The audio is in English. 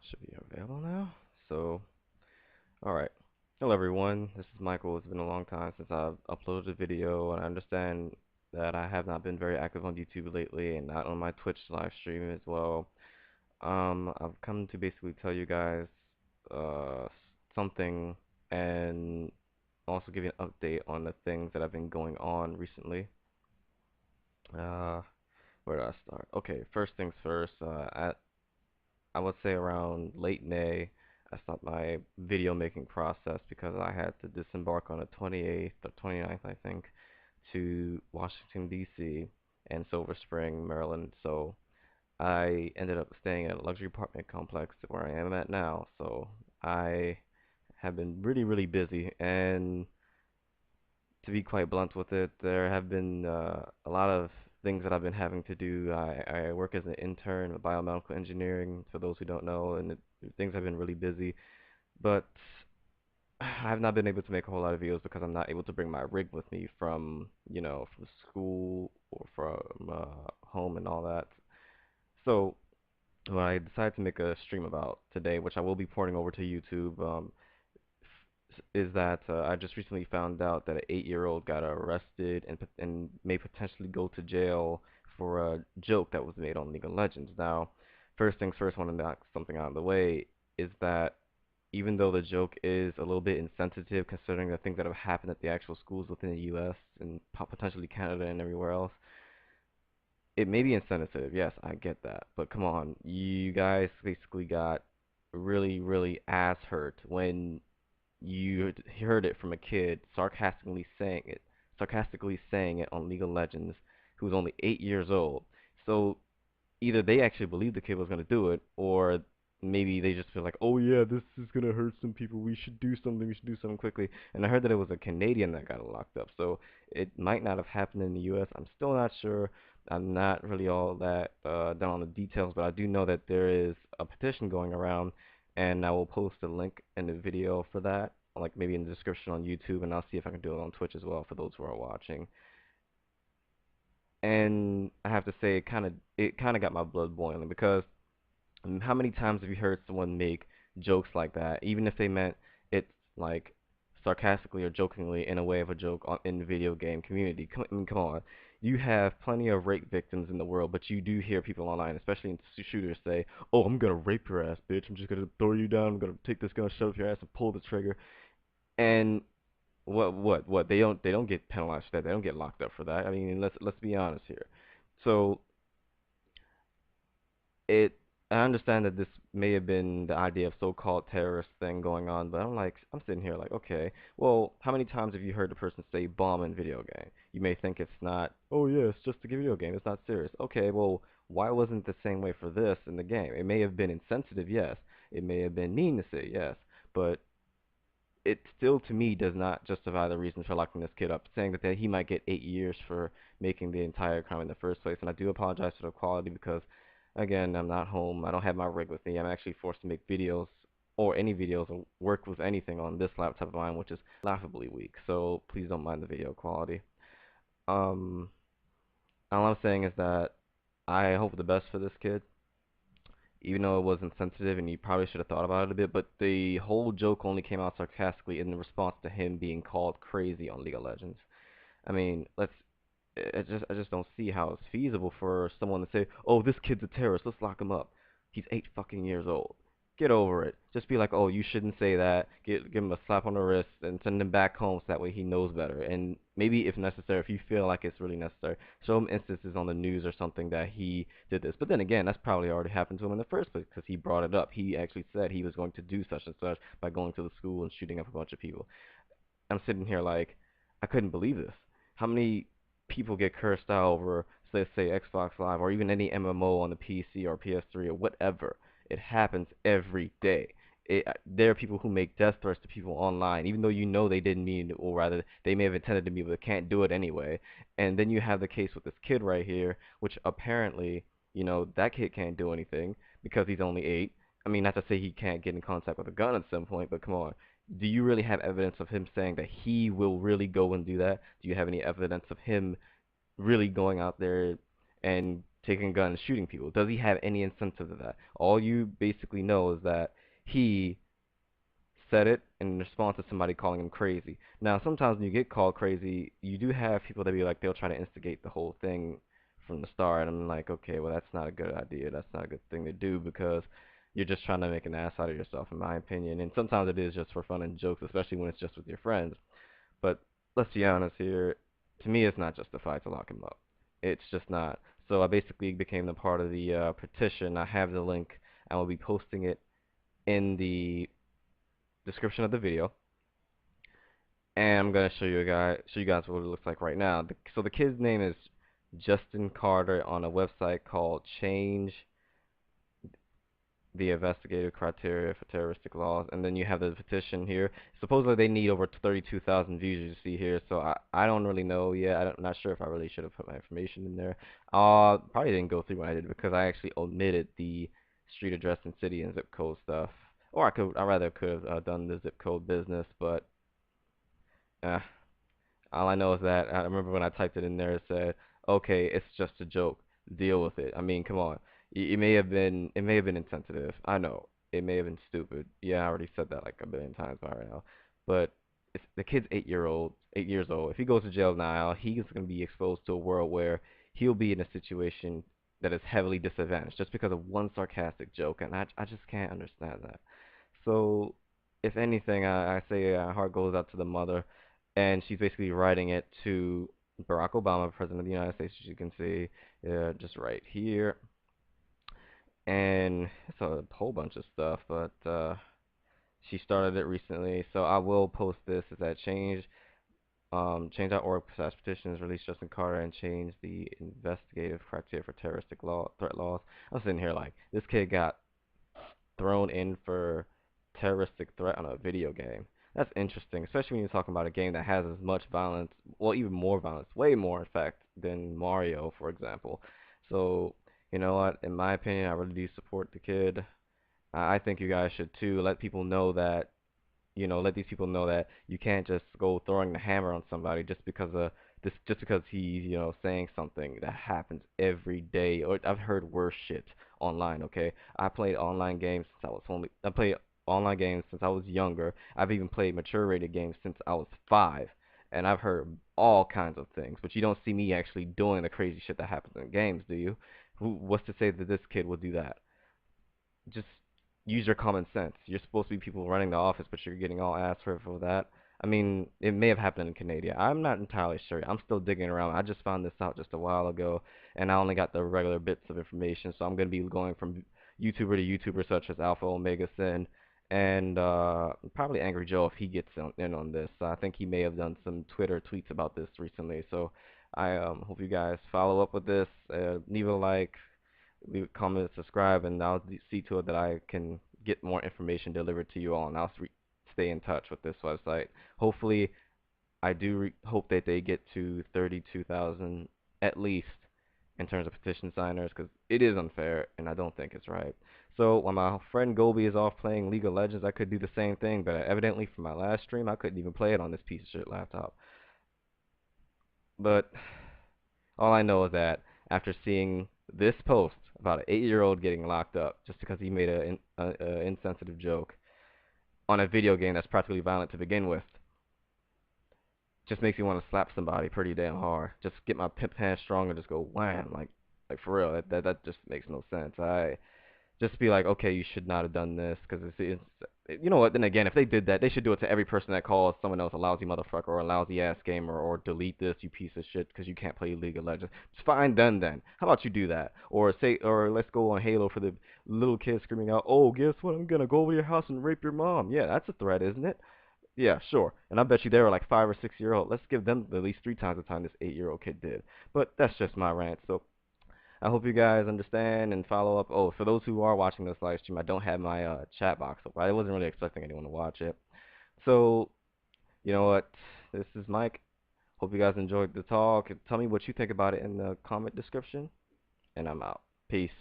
Should be available now. So, alright. Hello everyone, this is Michael. It's been a long time since I've uploaded a video, and I understand that I have not been very active on YouTube lately, and not on my Twitch live stream as well. I've come to basically tell you guys, uh, something, and also give you an update on the things that have been going on recently. Uh, where do I start? Okay, first things first, I would say around late May, I stopped my video making process because I had to disembark on the 28th or 29th, I think, to Washington, D.C. and Silver Spring, Maryland. So I ended up staying at a luxury apartment complex where I am at now. So I have been really, really busy, and to be quite blunt with it, there have been a lot of things that I've been having to do. I work as an intern in biomedical engineering, for those who don't know, and things have been really busy. But I have not been able to make a whole lot of videos because I'm not able to bring my rig with me from, from school or from home and all that. So what I decided to make a stream about today, which I will be porting over to YouTube, is that I just recently found out that an 8-year-old got arrested and may potentially go to jail for a joke that was made on League of Legends. Now, first things first, I want to knock something out of the way, is that even though the joke is a little bit insensitive considering the things that have happened at the actual schools within the U.S. and potentially Canada and everywhere else, it may be insensitive. Yes, I get that. But come on, you guys basically got really, really ass hurt when you heard it from a kid sarcastically saying it on League of Legends, who's only 8 years old. So either they actually believe the kid was gonna do it, or maybe they just feel like, oh yeah, this is gonna hurt some people. We should do something. We should do something quickly. And I heard that it was a Canadian that got locked up, so it might not have happened in the U.S. I'm still not sure. I'm not really all that down on the details, but I do know that there is a petition going around, and I will post a link in the video for that, like maybe in the description on YouTube, and I'll see if I can do it on Twitch as well for those who are watching. And I have to say, it kind of got my blood boiling because how many times have you heard someone make jokes like that, even if they meant it like sarcastically or jokingly in a way of a joke in the video game community? I mean, come on. You have plenty of rape victims in the world, but you do hear people online, especially in shooters, say, "Oh, I'm gonna rape your ass, bitch. I'm just gonna throw you down. I'm gonna take this gun, shove your ass, and pull the trigger." And what? They don't get penalized for that. They don't get locked up for that. I mean, let's be honest here. So it I understand that this may have been the idea of so-called terrorist thing going on, but I'm sitting here like, okay, well, how many times have you heard the person say bomb in video game? You may think it's not, oh yeah, it's just a video game, it's not serious. Okay, well, why wasn't it the same way for this in the game? It may have been insensitive, yes. It may have been mean to say, yes, but it still to me does not justify the reason for locking this kid up, saying that he might get 8 years for making the entire crime in the first place. And I do apologize for the quality because, again, I'm not home. I don't have my rig with me. I'm actually forced to make videos or any videos or work with anything on this laptop of mine, which is laughably weak. So please don't mind the video quality. Um, all I'm saying is that I hope the best for this kid, even though it was insensitive and you probably should have thought about it a bit, but the whole joke only came out sarcastically in response to him being called crazy on League of Legends. I mean, I just don't see how it's feasible for someone to say, "Oh, this kid's a terrorist. Let's lock him up. He's 8 fucking years old." Get over it. Just be like, "Oh, you shouldn't say that." Give him a slap on the wrist and send him back home so that way he knows better. And maybe if necessary, if you feel like it's really necessary, show him instances on the news or something that he did this. But then again, that's probably already happened to him in the first place because he brought it up. He actually said he was going to do such and such by going to the school and shooting up a bunch of people. I'm sitting here like, I couldn't believe this. How many people get cursed out over, let's say, Xbox Live or even any MMO on the PC or PS3 or whatever? It happens every day. There are people who make death threats to people online, even though you know they didn't mean, or rather, they may have intended to be, but can't do it anyway. And then you have the case with this kid right here, which apparently, that kid can't do anything because he's only 8. I mean, not to say he can't get in contact with a gun at some point, but come on, do you really have evidence of him saying that he will really go and do that? Do you have any evidence of him really going out there and taking guns, shooting people? Does he have any incentive to that? All you basically know is that he said it in response to somebody calling him crazy. Now, sometimes when you get called crazy, you do have people that be like, they'll try to instigate the whole thing from the start. And I'm like, okay, well, that's not a good idea. That's not a good thing to do because you're just trying to make an ass out of yourself, in my opinion. And sometimes it is just for fun and jokes, especially when it's just with your friends. But let's be honest here. To me, it's not justified to lock him up. It's just not. So I basically became a part of the petition. I have the link. I will be posting it in the description of the video, and I'm gonna show you guys what it looks like right now. So the kid's name is Justin Carter on a website called Change the Investigative Criteria for Terroristic Laws, and then you have the petition here. Supposedly they need over 32,000 views, you see here. So I don't really know yet. I'm not sure if I really should have put my information in there. Probably didn't go through when I did because I actually omitted the street address and city and zip code stuff. Or I rather could have done the zip code business, but uh, all I know is that I remember when I typed it in there, it said, "Okay, it's just a joke. Deal with it." I mean, come on. It may have been insensitive. I know. It may have been stupid. Yeah, I already said that like a billion times by now. But the kid's 8 years old. If he goes to jail now, he's going to be exposed to a world where he'll be in a situation that is heavily disadvantaged just because of one sarcastic joke, and I just can't understand that. So, if anything, I say heart goes out to the mother, and she's basically writing it to Barack Obama, President of the United States, as you can see, just right here, and it's a whole bunch of stuff, but she started it recently, so I will post this. Is that change.org slash petitions release Justin Carter and change the investigative criteria for terroristic threat laws. I was sitting here like, this kid got thrown in for terroristic threat on a video game. That's interesting, especially when you're talking about a game that has as much violence, well, even more violence, way more, in fact, than Mario, for example. So, you know what? In my opinion, I really do support the kid. I think you guys should too. Let people know that, let these people know that you can't just go throwing the hammer on somebody just because he's, saying something that happens every day. Or I've heard worse shit online, okay? I played online games since I was younger. I've even played mature rated games since I was 5. And I've heard all kinds of things, but you don't see me actually doing the crazy shit that happens in games, do you? What's to say that this kid will do that? Just use your common sense. You're supposed to be people running the office, but you're getting all ass for that. I mean, it may have happened in Canada. I'm not entirely sure. I'm still digging around. I just found this out just a while ago, and I only got the regular bits of information. So I'm gonna be going from YouTuber to YouTuber such as Alpha Omega Sin, and probably Angry Joe if he gets in on this. I think he may have done some Twitter tweets about this recently. So I hope you guys follow up with this. Leave a like, leave a comment, subscribe, and I'll see to it that I can get more information delivered to you all, and I'll stay in touch with this website. Hopefully, I do hope that they get to 32,000 at least in terms of petition signers, because it is unfair, and I don't think it's right. So when my friend Gobi is off playing League of Legends, I could do the same thing, but evidently for my last stream, I couldn't even play it on this piece of shit laptop. But all I know is that after seeing this post about an 8-year-old getting locked up just because he made a insensitive joke on a video game that's practically violent to begin with, just makes me want to slap somebody pretty damn hard. Just get my pimp hand strong and just go wham, like for real. That just makes no sense. Just be like, okay, you should not have done this, because you know what? Then again, if they did that, they should do it to every person that calls someone else a lousy motherfucker or a lousy ass gamer, or delete this, you piece of shit, because you can't play League of Legends. It's fine done then. How about you do that? Or let's go on Halo for the little kid screaming out, "Oh, guess what? I'm gonna go over to your house and rape your mom." Yeah, that's a threat, isn't it? Yeah, sure. And I bet you they were like 5 or 6 year old. Let's give them at least 3 times the time this 8-year-old kid did. But that's just my rant. So I hope you guys understand and follow up. Oh, for those who are watching this live stream, I don't have my chat box open. I wasn't really expecting anyone to watch it. So, you know what? This is Mike. Hope you guys enjoyed the talk. Tell me what you think about it in the comment description. And I'm out. Peace.